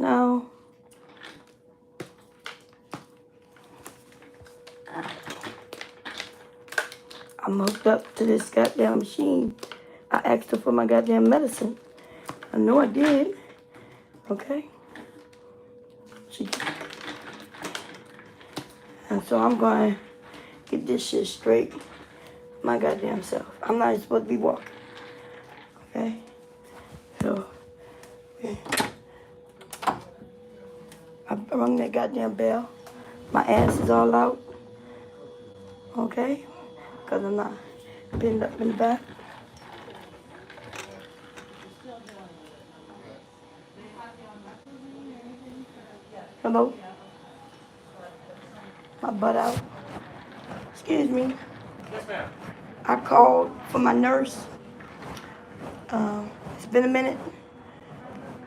now. I'm hooked up to this goddamn machine. I asked her for my goddamn medicine. I know I did. Okay? And so I'm going to get this shit straight. My goddamn self. I'm not even supposed to be walking. Okay? So, yeah. I rung that goddamn bell. My ass is all out. Okay? Because I'm not pinned up in the back. Hello? My butt out. Excuse me. Yes, ma'am. I called for my nurse. It's been a minute.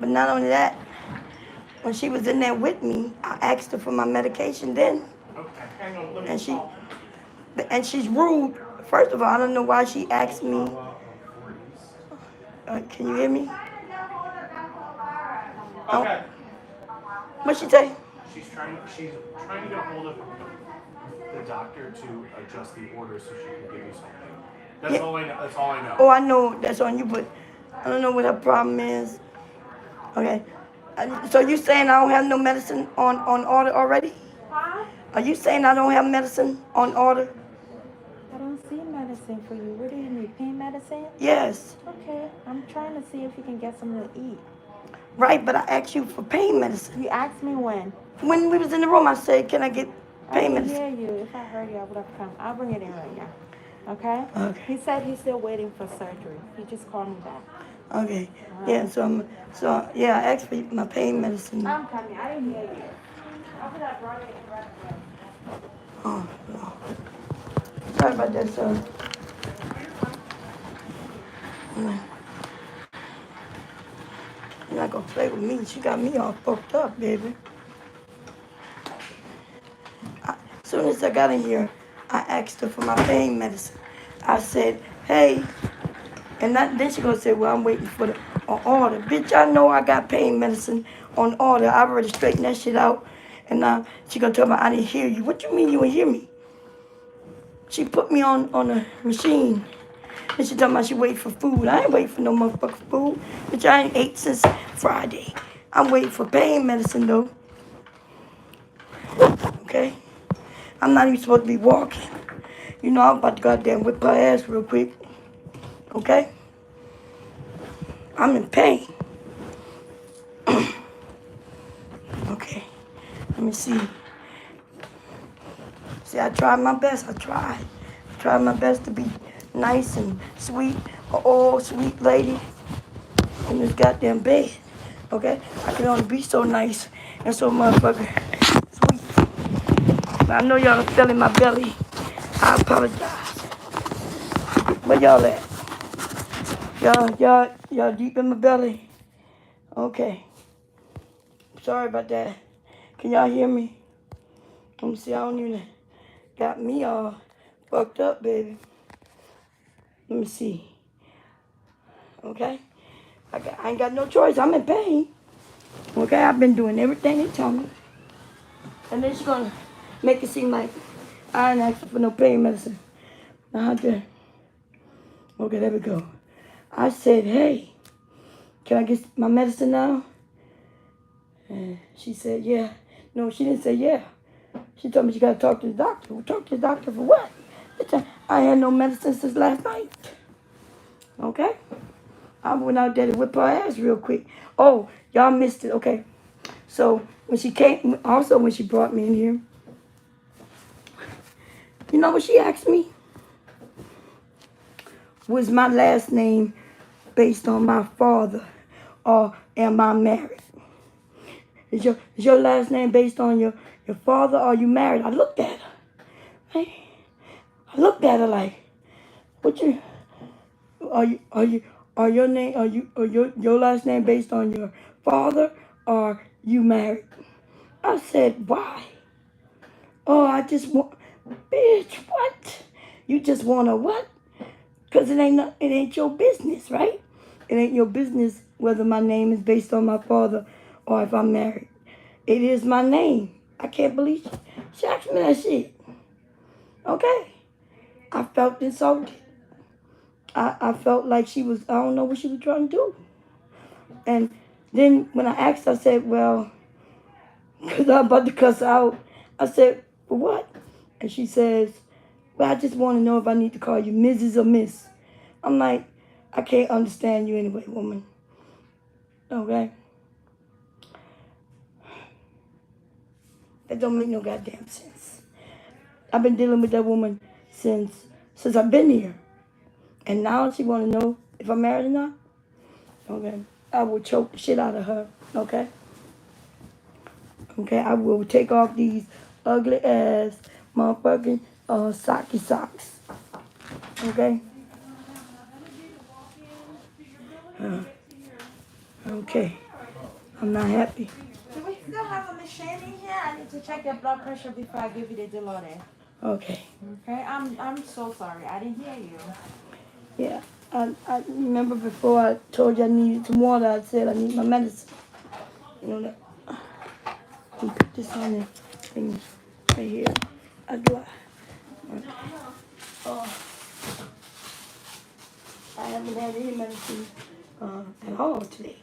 But not only that, when she was in there with me, I asked her for my medication then. Okay, hang on. Let me And she's rude. First of all, I don't know why she asked me. Can you hear me? Okay. What'd she say? She's trying to get a hold of the doctor to adjust the order so she can give you something. That's all I know. That's all I know. Oh, I know that's on you, but I don't know what her problem is. Okay. So you saying I don't have no medicine on order already? Huh? Are you saying I don't have medicine on order? I don't see medicine for you. What do you need? Pain medicine? Yes. Okay. I'm trying to see if you can get something to eat. Right, but I asked you for pain medicine. You asked me when? When we was in the room, I said, can I get pain I medicine? didn't hear you. If I heard you, I would have come. I'll bring it in right now. Okay? Okay. He said he's still waiting for surgery. He just called me back. Okay. Yeah, yeah, I asked for my pain medicine. I'm coming. I didn't hear you. I would have brought it in right away. Oh, no. Sorry about that, son. You're not gonna play with me. She got me all fucked up, baby. As soon as I got in here, I asked her for my pain medicine. I said, hey, and then she gonna say, well, I'm waiting for the order. Bitch, I know I got pain medicine on order. I already straightened that shit out. And now she gonna tell me I didn't hear you. What you mean you didn't hear me? She put me on a machine. And she talking about she waiting for food. I ain't waiting for no motherfucking food. Bitch, I ain't ate since Friday. I'm waiting for pain medicine though. Okay? I'm not even supposed to be walking. You know, I'm about to goddamn whip her ass real quick. Okay? I'm in pain. Okay. Let me see. See, I tried my best. I tried my best to be nice and sweet. An old sweet lady in this goddamn bed. Okay? I can only be so nice and so motherfucking sweet. But I know y'all are feeling my belly. I apologize. Where y'all at? Y'all deep in my belly? Okay. Sorry about that. Can y'all hear me? Let me see. I don't even got me all fucked up, baby. Let me see. Okay? I ain't got no choice. I'm in pain. Okay? I've been doing everything they tell me. And then she's gonna make it seem like I ain't asking for no pain medicine. Now I did. Okay, there we go. I said, hey, can I get my medicine now? And she said, yeah. No, she didn't say yeah. She told me she got to talk to the doctor. Talk to the doctor for what? I had no medicine since last night. Okay? I went out there to whip her ass real quick. Oh, y'all missed it. Okay. So when she came, also when she brought me in here, you know what she asked me? Was my last name based on my father, or am I married? Is your last name based on your father, or are you married? I looked at her. Hey, I looked at her like, what you are your name your last name based on your father, or you married? I said, why? Oh, I just want, bitch, what? You just want a what? Because it ain't your business, right? It ain't your business whether my name is based on my father or if I'm married. It is my name. I can't believe she asked me that shit. Okay. I felt insulted. I felt like she was, I don't know what she was trying to do. And then when I asked, I said, well, because I'm about to cuss out, I said, for what? And she says, well, I just want to know if I need to call you Mrs. or Miss. I'm like, I can't understand you anyway, woman. Okay? That don't make no goddamn sense. I've been dealing with that woman since I've been here. And now she want to know if I'm married or not? Okay? I will choke the shit out of her. Okay? Okay? I will take off these ugly ass motherfucking socky socks. Okay? Okay. I'm not happy. Do we still have a machine in here? I need to check your blood pressure before I give you the Dilaudid. Okay. Okay, I'm so sorry. I didn't hear you. Yeah. I remember before I told you I needed some water, I said I need my medicine. You know that. Let me put this on the thing right here. I do. Okay. Oh, I haven't had any medicine at all today.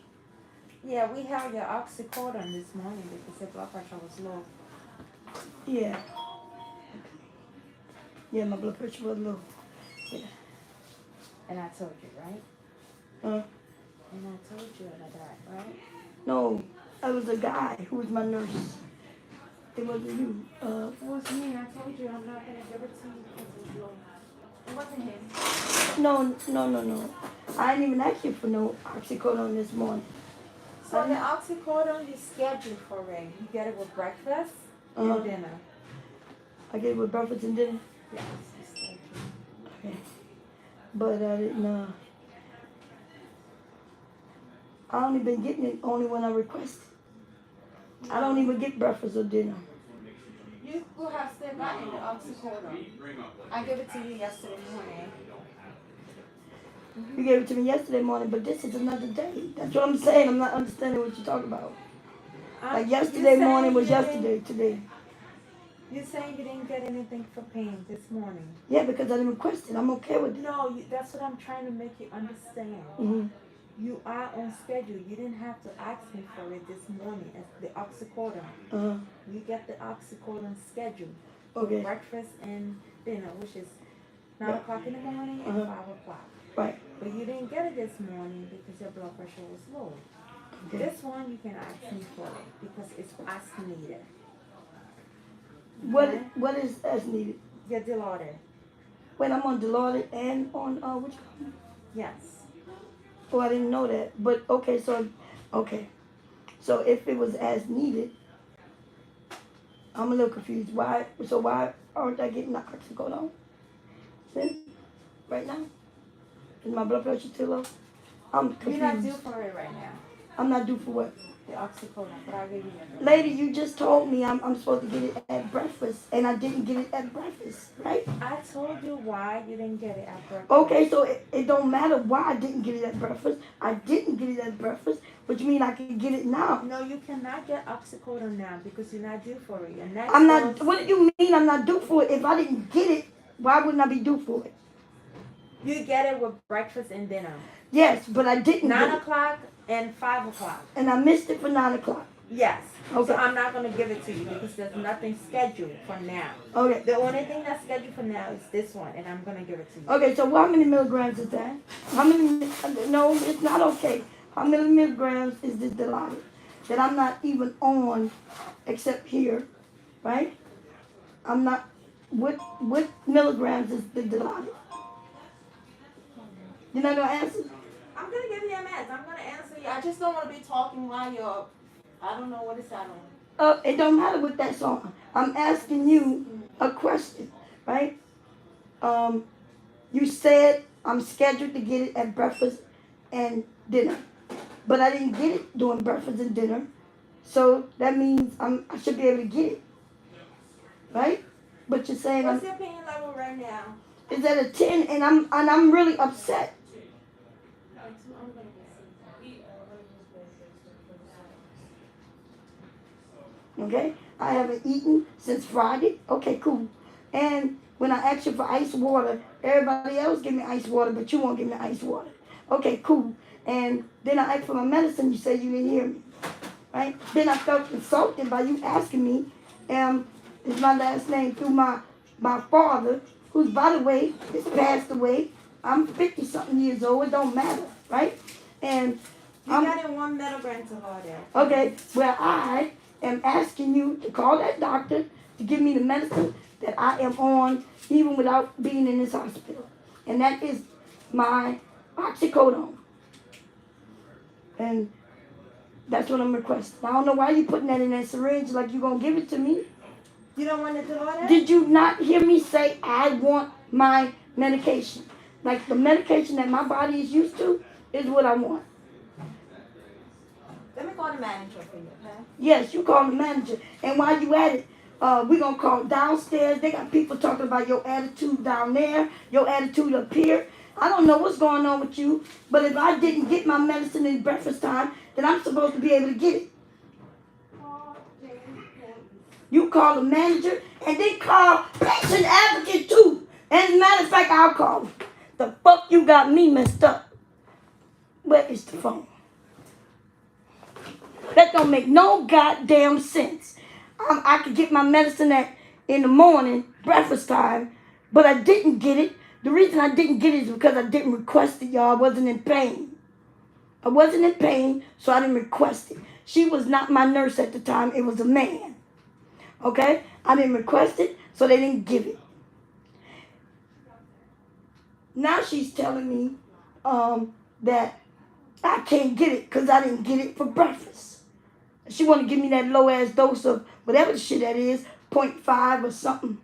Yeah, we have your oxycodone this morning because your blood pressure was low. Yeah. Yeah, my blood pressure was low. Yeah. And I told you, right? Uh, And I told you about that, right? no, it was a guy who was my nurse. It wasn't you. It was me. I told you I'm not going to give it to you because it's low. It wasn't him. No. I didn't even ask you for no oxycodone this morning. So the oxycodone is scheduled for it. You get it with breakfast and dinner. I get it with breakfast and dinner. Yes, it's scheduled. Okay. But I didn't. I only been getting it only when I request it. I don't even get breakfast or dinner. You will have still gotten the oxycodone. I gave it to you yesterday morning. You gave it to me yesterday morning, but this is another day. That's what I'm saying. I'm not understanding what you're talking about. Like yesterday morning was yesterday, today. You're saying you didn't get anything for pain this morning? Yeah, because I didn't request it. I'm okay with it. No, that's what I'm trying to make you understand. Mm-hmm. You are on schedule. You didn't have to ask me for it this morning. It's the oxycodone. Uh-huh. You get the oxycodone scheduled for Okay. breakfast and dinner, which is 9 o'clock in the morning and 5 o'clock. Right. But you didn't get it this morning because your blood pressure was low. Okay. This one you can ask me for it because it's as needed. What is as needed? Get Dilaudid. When I'm on Dilaudid and on which one? Yes. Oh, I didn't know that. But okay, so if it was as needed, I'm a little confused. Why? So why aren't I getting the oxycodone? Then, right now, is my blood pressure too low? I'm confused. You're not due for it right now. I'm not due for what? The oxycodone, but I'll give you it. Lady, you just told me I'm supposed to get it at breakfast, and I didn't get it at breakfast, right? I told you why you didn't get it at breakfast. Okay, so it don't matter why I didn't get it at breakfast. I didn't get it at breakfast, which means I can get it now. No, you cannot get oxycodone now because you're not due for it. Your next I'm not. dose, What do you mean I'm not due for it? If I didn't get it, why wouldn't I be due for it? you get it with breakfast and dinner. Yes, but I didn't. 9 get o'clock and 5 o'clock. it. And I missed it for 9 o'clock. Yes. Okay. So I'm not going to give it to you because there's nothing scheduled for now. Okay. The only thing that's scheduled for now is this one, and I'm going to give it to you. Okay, so how many milligrams is that? How many? No, it's not okay. How many milligrams is this Dilaudid that I'm not even on, except here, right? I'm not. What milligrams is the Dilaudid? You're not gonna answer? I'm going to give you your meds. I'm going to answer you. I just don't want to be talking while you're, I don't know what it's on. It don't matter what that's on. I'm asking you a question, right? You said I'm scheduled to get it at breakfast and dinner, but I didn't get it during breakfast and dinner, so that means I should be able to get it, right? But you're saying What's your pain level right now? It's at a 10, and I'm really upset. Okay? I haven't eaten since Friday. Okay, cool. And when I ask you for ice water, everybody else give me ice water, but you won't give me ice water. Okay, cool. And then I asked for my medicine, you say you didn't hear me. Right? Then I felt insulted by you asking me, is my last name through my father, who's, by the way, is passed away. I'm 50-something years old. It don't matter, right? And You got in 1 milligram to go there. okay, well, I am asking you to call that doctor to give me the medicine that I am on, even without being in this hospital. And that is my oxycodone. And that's what I'm requesting. I don't know why you putting that in that syringe like you're going to give it to me. You don't want it to go there? Did you not hear me say I want my medication? Like the medication that my body is used to is what I want. Let me call the manager for you, okay? Yes, you call the manager. And while you at it, we're going to call downstairs. They got people talking about your attitude down there, your attitude up here. I don't know what's going on with you, but if I didn't get my medicine in breakfast time, then I'm supposed to be able to get it. You call the manager and then call patient advocate too. As a matter of fact, I'll call him. The fuck you got me messed up. Where is the phone? That don't make no goddamn sense. I could get my medicine in the morning, breakfast time, but I didn't get it. The reason I didn't get it is because I didn't request it, y'all. I wasn't in pain. I wasn't in pain, so I didn't request it. She was not my nurse at the time. It was a man. Okay? I didn't request it, so they didn't give it. Now she's telling me that I can't get it because I didn't get it for breakfast. She want to give me that low-ass dose of whatever the shit that is, 0.5 or something.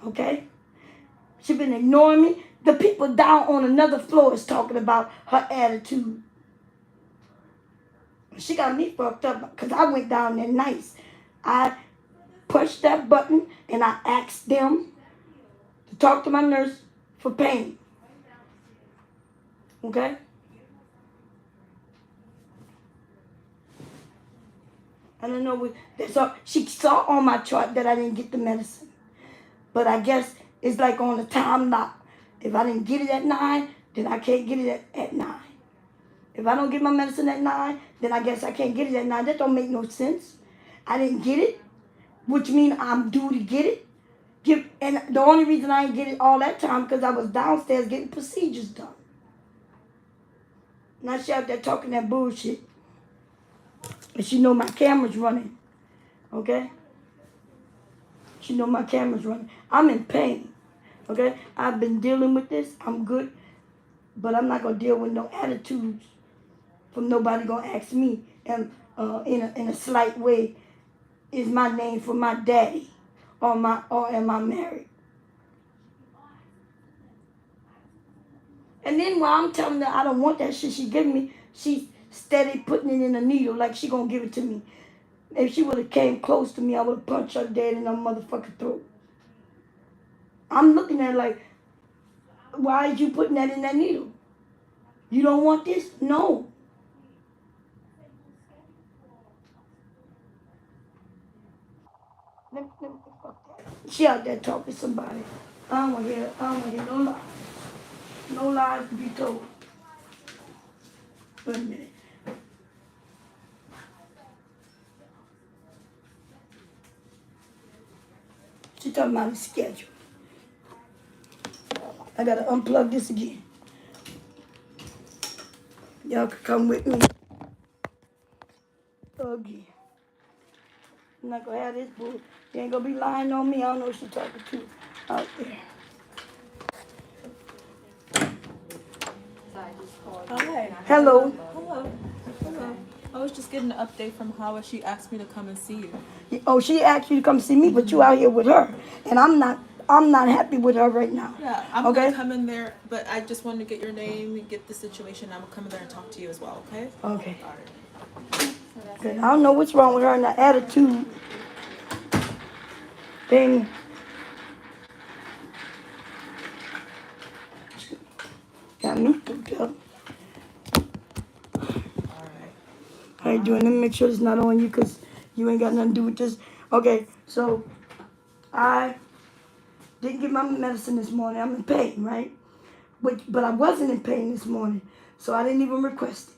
Okay? She been ignoring me. The people down on another floor is talking about her attitude. She got me fucked up because I went down there nice. I pushed that button and I asked them to talk to my nurse for pain. Okay? I don't know what that's all. She saw on my chart that I didn't get the medicine. But I guess it's like on a time lock. If I didn't get it at 9, then I can't get it at 9. If I don't get my medicine at 9, then I guess I can't get it at 9. That don't make no sense. I didn't get it, which means I'm due to get it. And the only reason I didn't get it all that time because I was downstairs getting procedures done. Now she out there talking that bullshit. And she know my camera's running. Okay? She know my camera's running. I'm in pain. Okay? I've been dealing with this. I'm good. But I'm not going to deal with no attitudes from nobody going to ask me. And in a slight way, is my name for my daddy? Or am I married? And then while I'm telling her I don't want that shit she giving me, she's steady putting it in a needle like she going to give it to me. If she would have came close to me, I would have punched her dead in her motherfucking throat. I'm looking at her like, why is you putting that in that needle? You don't want this? No. She out there talking to somebody. I don't want to hear no lies. No lies to be told. Wait a minute. She talking about the schedule. I gotta unplug this again. Y'all can come with me. Again. I'm not gonna have this bull. You ain't gonna be lying on me. I don't know who she talking to out there. Hi. Hello. Hello. Hello. I was just getting an update from Hawa. She asked me to come and see you. Oh, she asked you to come see me, but you out here with her, and I'm not happy with her right now. Yeah, I'm Okay. gonna come in there, but I just wanted to get your name and get the situation. I'm gonna come in there and talk to you as well. Okay. Okay. All right. Good. I don't know what's wrong with her and the attitude thing. Got me fucked up. All right. How you doing? Let me make sure it's not on you because You ain't got nothing to do with this. Okay, so I didn't get my medicine this morning. I'm in pain, right? But I wasn't in pain this morning, so I didn't even request it.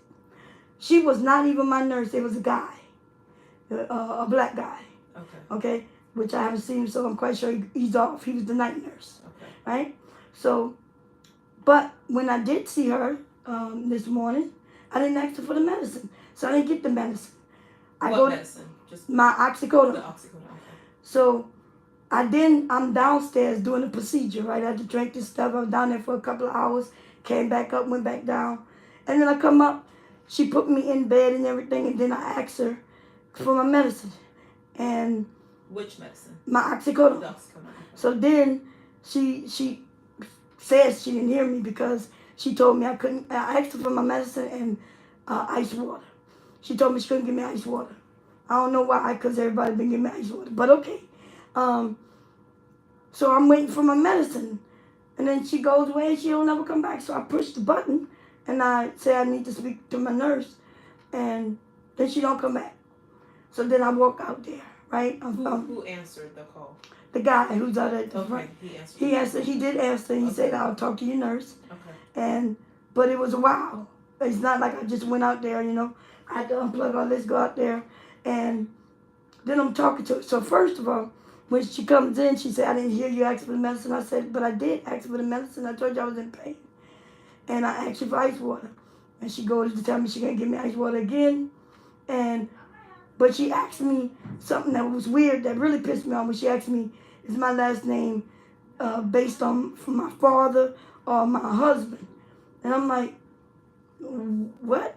She was not even my nurse. It was a guy, a black guy. Okay, which I haven't seen, so I'm quite sure he's off. He was the night nurse, right? So, but when I did see her this morning, I didn't ask her for the medicine, so I didn't get the medicine. What medicine? Just my oxycodone. The oxycodone. Okay. So I'm downstairs doing a procedure, right? I had to drink this stuff. I was down there for a couple of hours, came back up, went back down. And then I come up, she put me in bed and everything, and then I asked her for my medicine. And which medicine? My oxycodone. The oxycodone. So then she says she didn't hear me because she told me I couldn't. I asked her for my medicine and ice water. She told me she couldn't give me ice water. I don't know why, because everybody been giving me ice water, but okay. So I'm waiting for my medicine, and then she goes away and she don't ever come back. So I push the button and I say I need to speak to my nurse, and then she don't come back. So then I walk out there, right? Who answered the call? The guy who's out at the front. He answered. He did answer. He said, "I'll talk to your nurse." Okay. But it was a while. It's not like I just went out there, you know. I had to unplug all this, go out there, and then I'm talking to her. So first of all, when she comes in, she said, "I didn't hear you ask for the medicine." I said, "But I did ask for the medicine. I told you I was in pain, and I asked you for ice water." And she goes to tell me she can't give me ice water again, but she asked me something that was weird, that really pissed me off. When she asked me, "Is my last name based on from my father or my husband?" And I'm like, "What?"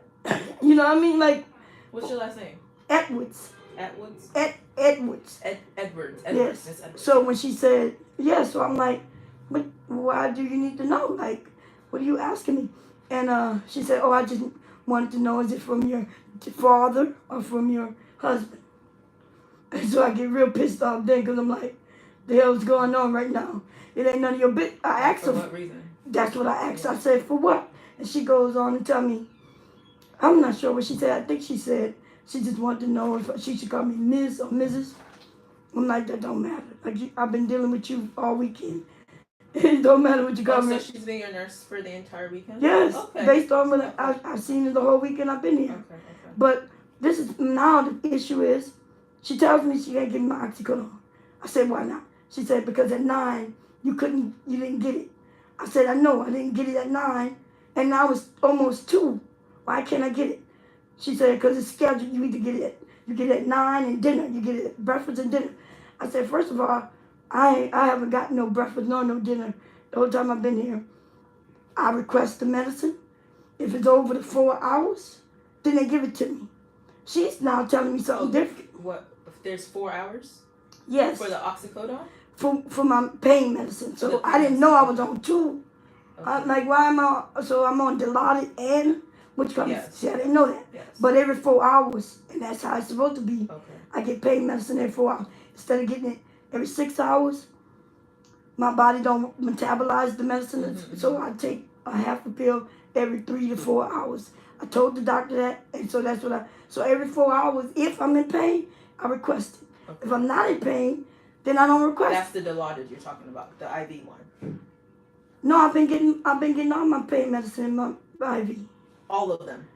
You know what I mean? Like, what's your last name? Edwards. Edwards? Edwards. Edwards. Yes. Edwards. So when she said, yeah, so I'm like, but why do you need to know? Like, what are you asking me? And she said, oh, I just wanted to know, is it from your father or from your husband? And so I get real pissed off then because I'm like, the hell's going on right now? It ain't none of your business. I asked her. For what reason? That's what I asked. I said, for what? And she goes on and tell me, I'm not sure what she said. I think she said she just wanted to know if she should call me Ms. or Mrs. I'm like, that don't matter. Like, I've been dealing with you all weekend. It don't matter what you call me. So she's been your nurse for the entire weekend? Yes, okay. Based on what I've seen in the whole weekend I've been here. Okay. But this is, now the issue is, she tells me she can't give me my oxycodone. I said, why not? She said, because at 9, you didn't get it. I said, I know, I didn't get it at 9, and now it's almost 2. Why can't I get it? She said, because it's scheduled, you either get it, you get it at 9 and dinner, you get it at breakfast and dinner. I said, first of all, I haven't gotten no breakfast nor no dinner the whole time I've been here. I request the medicine. If it's over the 4 hours, then they give it to me. She's now telling me something different. What? If there's 4 hours? Yes. For the oxycodone? For my pain medicine. So I didn't know I was on 2. Okay. I'm like, why am I? So I'm on Dilaudid and which comes? Yes. See, I didn't know that. Yes. But every 4 hours, and that's how it's supposed to be. Okay. I get pain medicine every 4 hours instead of getting it every 6 hours. My body don't metabolize the medicine, so I take a half a pill every 3 to 4 hours. I told the doctor that, and so that's what so every 4 hours, if I'm in pain, I request it. Okay. If I'm not in pain, then I don't request That's it. the Dilaudid you're talking about, the IV one. No, I've been getting all my pain medicine in my IV. All of them.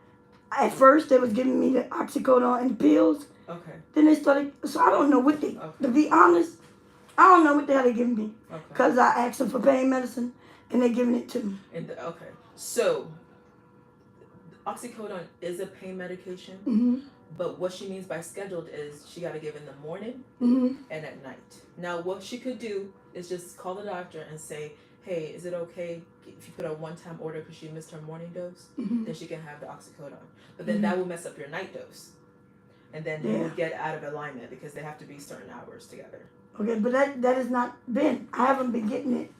At first, they was giving me the oxycodone and pills. Okay. Then they started, so I don't know what they, to be honest, I don't know what the hell they giving me. Okay. Because I asked them for pain medicine, and they giving it to me. Okay. So, oxycodone is a pain medication, but what she means by scheduled is she got to give in the morning and at night. Now, what she could do is just call the doctor and say, hey, is it okay if you put a one-time order because she missed her morning dose? Then she can have the oxycodone. But then that will mess up your night dose. And then you will get out of alignment because they have to be certain hours together. Okay, but that has not been. I haven't been getting it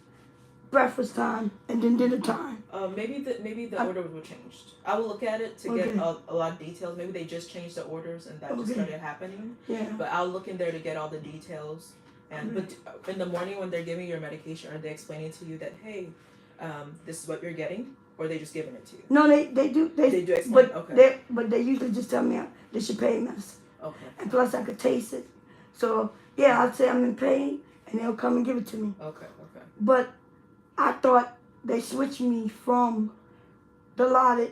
breakfast time and then dinner time. Maybe the orders were changed. I will look at it to get a lot of details. Maybe they just changed the orders and that just started happening. Yeah. But I'll look in there to get all the details. And but in the morning when they're giving your medication, are they explaining to you that, hey, this is what you're getting, or are they just giving it to you? No, they do. They do explain. But they usually just tell me they should pay medicine. Okay. And plus I could taste it. So, yeah, I'd say I'm in pain, and they'll come and give it to me. Okay. But I thought they switched me from Dilaudid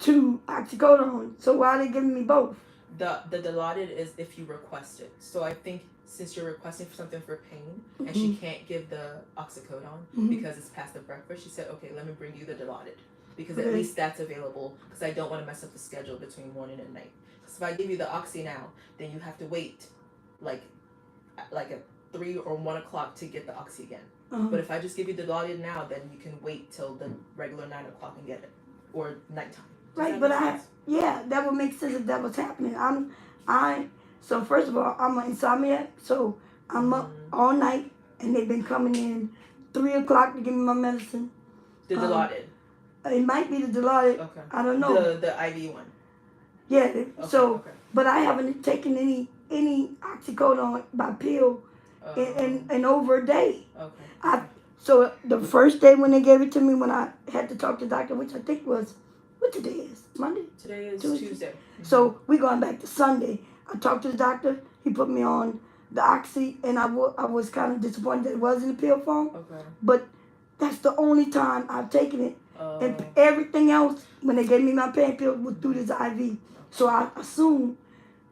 to oxycodone. So why are they giving me both? The Dilaudid is if you request it. So I think since you're requesting for something for pain, and she can't give the oxycodone because it's past the breakfast, she said, okay, let me bring you the Dilaudid. Because at least that's available, because I don't want to mess up the schedule between morning and night. Because if I give you the oxy now, then you have to wait like at 3 or 1 o'clock to get the oxy again. But if I just give you the Dilaudid now, then you can wait till the regular 9 o'clock and get it, or nighttime. Right, but that would make sense if that was happening. So first of all, I'm an insomniac, so I'm up all night, and they've been coming in 3 o'clock to give me my medicine. The Dilaudid. It might be the Dilaudid. Okay. I don't know. The IV one. Yeah. But I haven't taken any oxycodone by pill in over a day. Okay. So the first day when they gave it to me, when I had to talk to the doctor, which I think was, what today is? Monday? Today is Tuesday. So we going back to Sunday. I talked to the doctor. He put me on the oxy, and I was kind of disappointed that it was in the pill form. Okay. But that's the only time I've taken it. And everything else, when they gave me my pain pill, was through this IV. So I assumed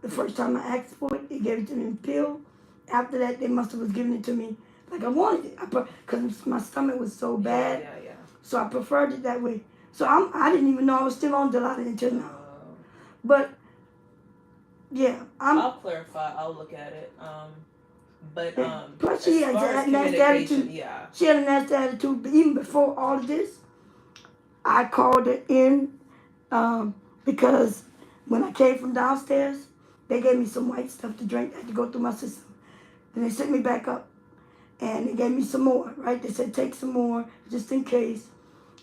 the first time I asked for it, they gave it to me in pill. After that, they must have was giving it to me like I wanted it. Because my stomach was so bad. Yeah. So I preferred it that way. So I didn't even know I was still on Dilaudid until now. But yeah, I'll clarify. I'll look at it. Plus she had a nasty attitude. Yeah. She had a nasty attitude. But even before all of this, I called her in because when I came from downstairs, they gave me some white stuff to drink. I had to go through my system. Then they sent me back up, and they gave me some more, right? They said, take some more, just in case.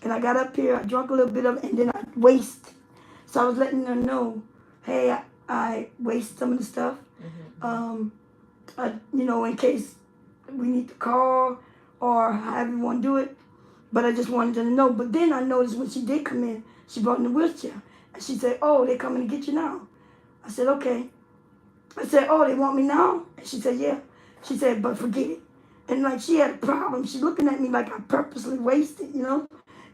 And I got up here, I drank a little bit of it, and then I wasted. So I was letting them know, hey, I waste some of the stuff. In case we need to call or however you want to do it. But I just wanted them to know. But then I noticed when she did come in, she brought in a wheelchair. And she said, oh, they're coming to get you now. I said, okay. I said, oh, they want me now? And she said, yeah. She said, but forget it. And like she had a problem. She's looking at me like I purposely wasted,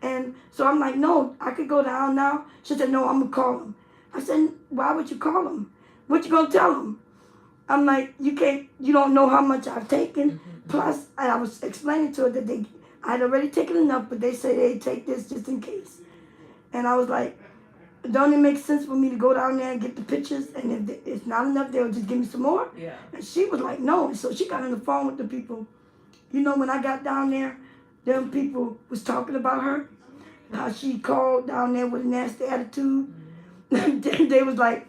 And so I'm like, no, I could go down now. She said, no, I'm going to call them. I said, why would you call them? What you going to tell them? I'm like, you don't know how much I've taken. Plus, I was explaining to her that I had already taken enough, but they said they'd take this just in case. And I was like, don't it make sense for me to go down there and get the pictures? And if it's not enough, they'll just give me some more? Yeah. And she was like, no. And so she got on the phone with the people. When I got down there, them people was talking about her. How she called down there with a nasty attitude. They was like,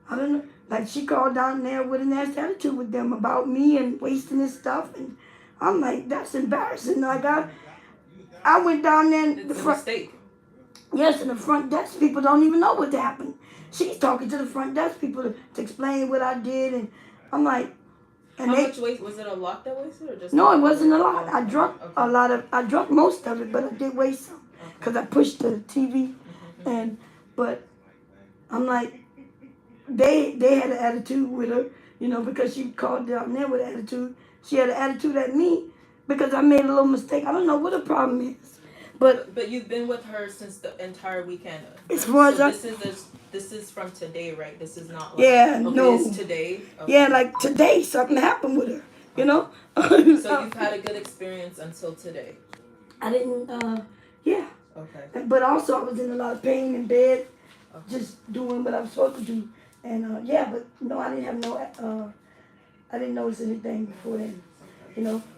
I don't know. Like she called down there with a nasty attitude with them about me and wasting this stuff. And I'm like, that's embarrassing. Like I went down there in the front. Mistake. Yes, and the front desk people don't even know what happened. She's talking to the front desk people to explain what I did, and I'm like, and How much waste was it? A lot that wasted, or just? No, it wasn't a lot. I drunk a lot of. I drunk most of it, but I did waste some because I pushed the TV, but I'm like, they had an attitude with her, because she called down there with an attitude. She had an attitude at me because I made a little mistake. I don't know what the problem is. But you've been with her since the entire weekend. As far as this is from today, right? This is not. No. It's today. Okay. Yeah, like today something happened with her. So you've had a good experience until today. I didn't. Yeah. Okay. But also I was in a lot of pain in bed, just doing what I was supposed to do, and but no, I didn't have no. I didn't notice anything before then,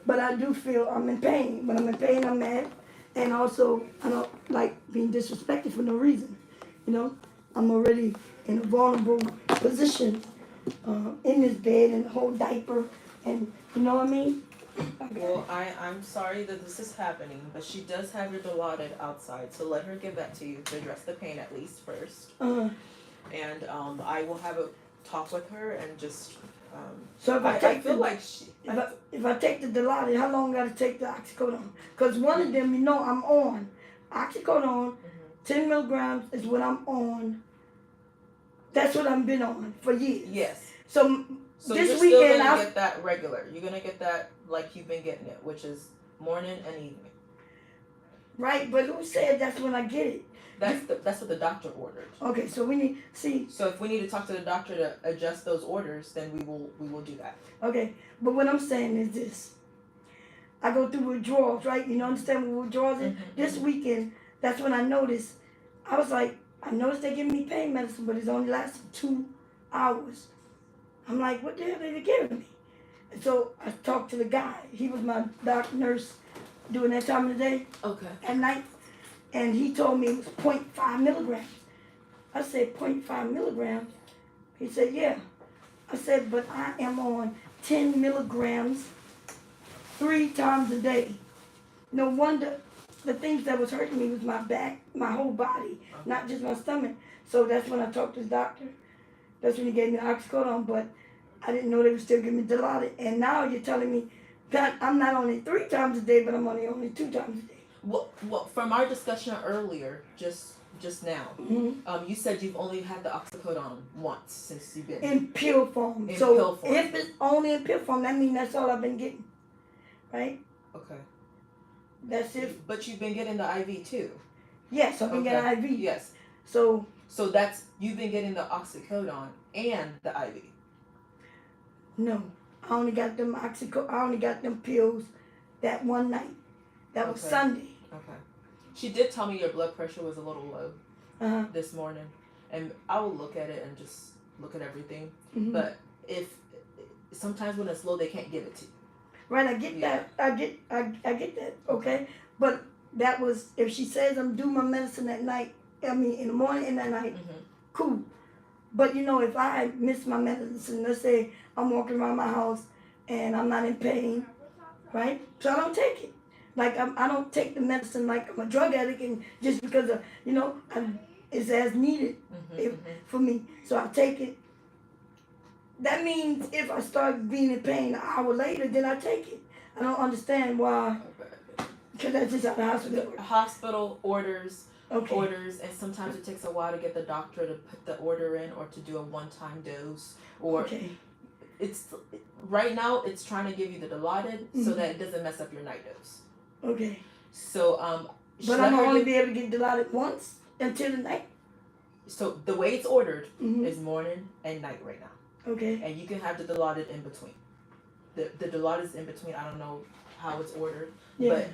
But I do feel I'm in pain. When I'm in pain, I'm mad. And also, I don't like being disrespected for no reason. I'm already in a vulnerable position in this bed in a whole diaper. And you know what I mean? Well, I'm sorry that this is happening, but she does have your Dilaudid outside. So let her give that to you to address the pain at least first. And I will have a talk with her and just... So if I take the Dilaudid, how long I gotta take the oxycodone? Because one of them, I'm on oxycodone. 10 milligrams is what I'm on That's what I've been on for years. Yes. So So this you're weekend, still gonna get that regular. You're gonna get that like you've been getting it, which is morning and evening. Right, but who said that's when I get it? That's what the doctor ordered. Okay, so we need see. So if we need to talk to the doctor to adjust those orders, then we will do that. Okay, but what I'm saying is this: I go through withdrawals, right? You know, understand what withdrawals is? This weekend, that's when I noticed. I was like, I noticed they giving me pain medicine, but it's only lasting 2 hours. I'm like, what the hell are they giving me? And so I talked to the guy. He was my nurse during that time of the day. Okay. At night. And he told me it was 0.5 milligrams. I said, 0.5 milligrams? He said, yeah. I said, but I am on 10 milligrams 3 times a day. No wonder the things that was hurting me was my back, my whole body, not just my stomach. So that's when I talked to the doctor. That's when he gave me the oxycodone, but I didn't know they were still giving me Dilaudid. And now you're telling me that I'm not only 3 times a day, but I'm only 2 times a day. Well, from our discussion earlier, just now, you said you've only had the oxycodone once since you've been in pill form. Pill form. If it's only in pill form, that means that's all I've been getting, right? Okay. That's it. But you've been getting the IV too. Yes, I've been getting IV. Yes. So that's you've been getting the oxycodone and the IV. No, I only got them I only got them pills that one night. That was Sunday. Okay. She did tell me your blood pressure was a little low this morning, and I will look at it and just look at everything. Mm-hmm. But if sometimes when it's low, they can't give it to you. Right, I get that. I get that. Okay, but that was if she says I'm doing my medicine at night. I mean, in the morning and at night, cool. But you know, if I miss my medicine, let's say I'm walking around my house and I'm not in pain, right? So I don't take it. Like I don't take the medicine like I'm a drug addict, and just because of it's as needed for me. So I take it. That means if I start being in pain an hour later, then I take it. I don't understand why. Because that's just how the hospital works. Hospital orders, and sometimes it takes a while to get the doctor to put the order in or to do a one-time dose. Or it's right now it's trying to give you the Dilaudid so that it doesn't mess up your night dose. Okay. So but I'm only be able to get Dilaudid once until the night. So the way it's ordered is morning and night right now. Okay. And you can have the Dilaudid in between. The Dilaudid is in between. I don't know how it's ordered, but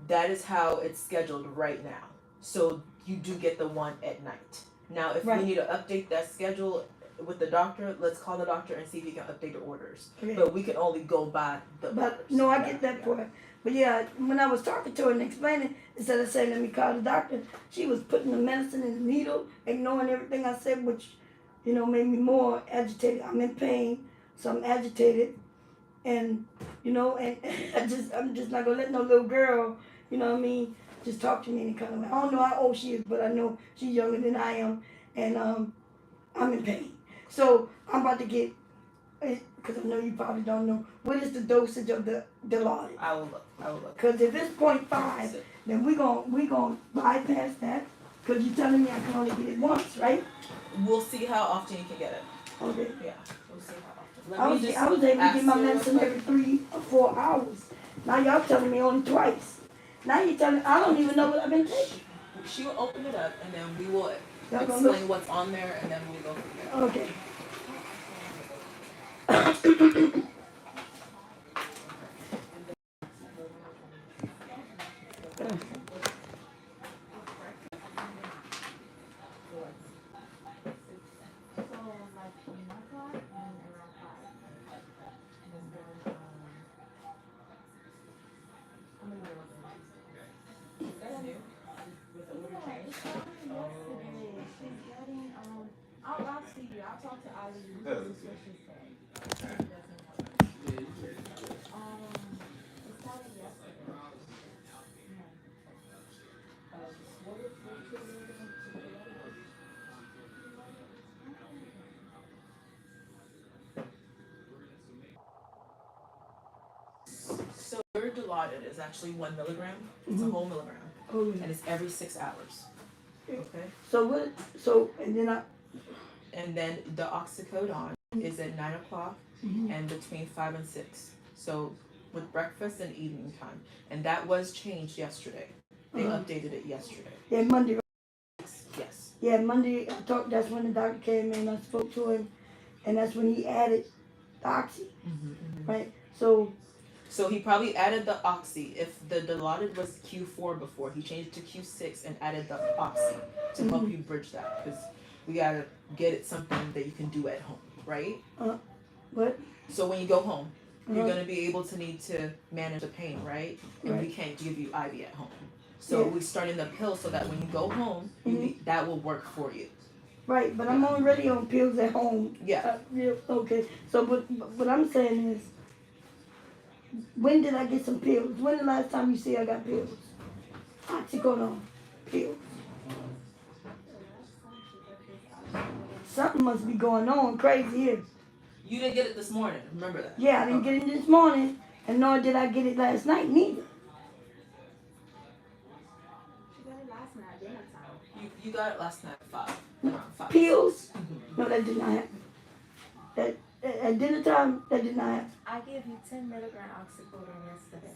that is how it's scheduled right now. So you do get the one at night. Now, if we need to update that schedule with the doctor, let's call the doctor and see if he can update the orders. Okay. But we can only go by the orders. No, I get that part. But yeah, when I was talking to her and explaining, instead of saying let me call the doctor, she was putting the medicine in the needle, ignoring everything I said, which made me more agitated. I'm in pain, so I'm agitated, and and I'm just not gonna let no little girl, just talk to me any kind of way. I don't know how old she is, but I know she's younger than I am, and I'm in pain. So I'm about to get, because I know you probably don't know, what is the dosage of the Dilaudid? I will look. Because if it's 0.5, then we gonna bypass that. Because you're telling me I can only get it once, right? We'll see how often you can get it. Okay. Yeah, we'll see how often. I was able to get my medicine every 3 or 4 hours. Now y'all telling me only twice. Now you're telling me I don't even know what I've been taking. She will open it up and then we will explain what's on there and then we'll go from there. Okay. I'll see you. I'll talk to Ali. It's started yesterday. So your Dilaudid is actually 1 milligram. It's a whole milligram. And it's every 6 hours. Okay. So what? So and then And then the oxycodone is at 9 o'clock and between 5 and 6. So with breakfast and evening time. And that was changed yesterday. They updated it yesterday. Yeah, Monday. Yes. Yeah, Monday. That's when the doctor came in. I spoke to him, and that's when he added the oxy. Right. So he probably added the oxy. If the Dilaudid was Q4 before, he changed to Q6 and added the oxy to help you bridge that, because we gotta get it something that you can do at home, right? What? So when you go home, you're gonna be able to need to manage the pain, right? And we can't give you IV at home. So we start in the pill so that when you go home, that will work for you. Right, but I'm already on pills at home. Yeah. Okay. So, but what I'm saying is, when did I get some pills? When the last time you see I got pills? Oxycodone pills. Something must be going on crazy here. You didn't get it this morning, remember that? Yeah, I didn't get it this morning, and nor did I get it last night neither. She got it last night, dinner time. You got it last night at 5. Around 5. Pills? No, that did not happen. That at dinner time, that did not happen. I gave you 10 milligram oxycodone yesterday.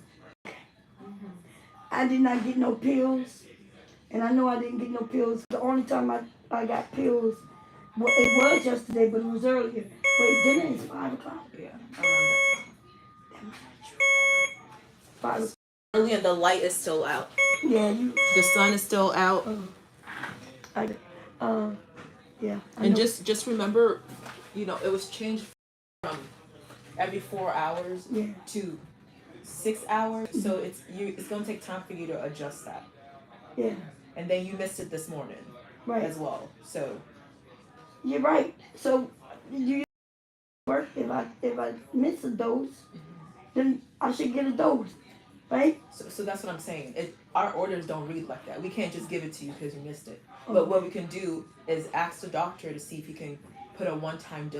I did not get no pills, and I know I didn't get no pills. The only time I got pills, well, it was yesterday, but it was earlier. Wait, dinner is 5 o'clock. Yeah, around that time. 5 o'clock. Early and the light is still out. Yeah, The sun is still out. Yeah. And just remember, it was changed from every 4 hours to 6 hours. So it's gonna take time for you to adjust that. Yeah. And then you missed it this morning, as well. So you're right. So you work if I miss a dose, then I should get a dose, right? So that's what I'm saying. Our orders don't read like that. We can't just give it to you because you missed it. But what we can do is ask the doctor to see if he can put a one-time dose.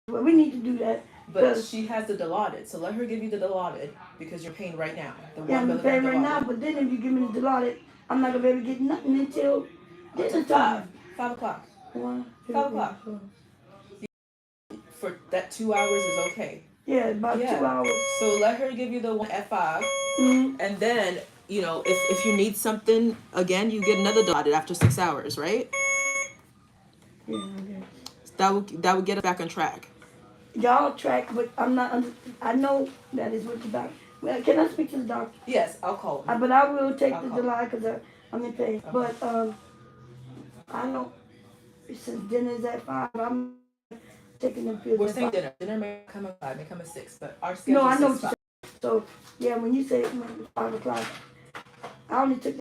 Well, we need to do that. But she has the Dilaudid, so let her give you the Dilaudid because you're paying right now. I'm paying right now, but then if you give me the Dilaudid, I'm not gonna be able to get nothing until dinner time. 5 o'clock. 1, 2, 5 o'clock. 4. For that 2 hours is okay. Yeah, about 2 hours. So let her give you the one at 5, and then if you need something again, you get another Dilaudid after 6 hours, right? Yeah, okay. That would get us back on track. Y'all track, but I'm not. I know that is what the doctor. Well, can I speak to the doctor? Yes, I'll call him. But I will take the July because I'm in pain. Okay. But I don't. Since dinner's at 5, I'm taking them pills. We're at saying 5. dinner may come at 5, may come at 6, but our schedule No, I know is what 5. you said. So yeah, when you say 5 o'clock, I only took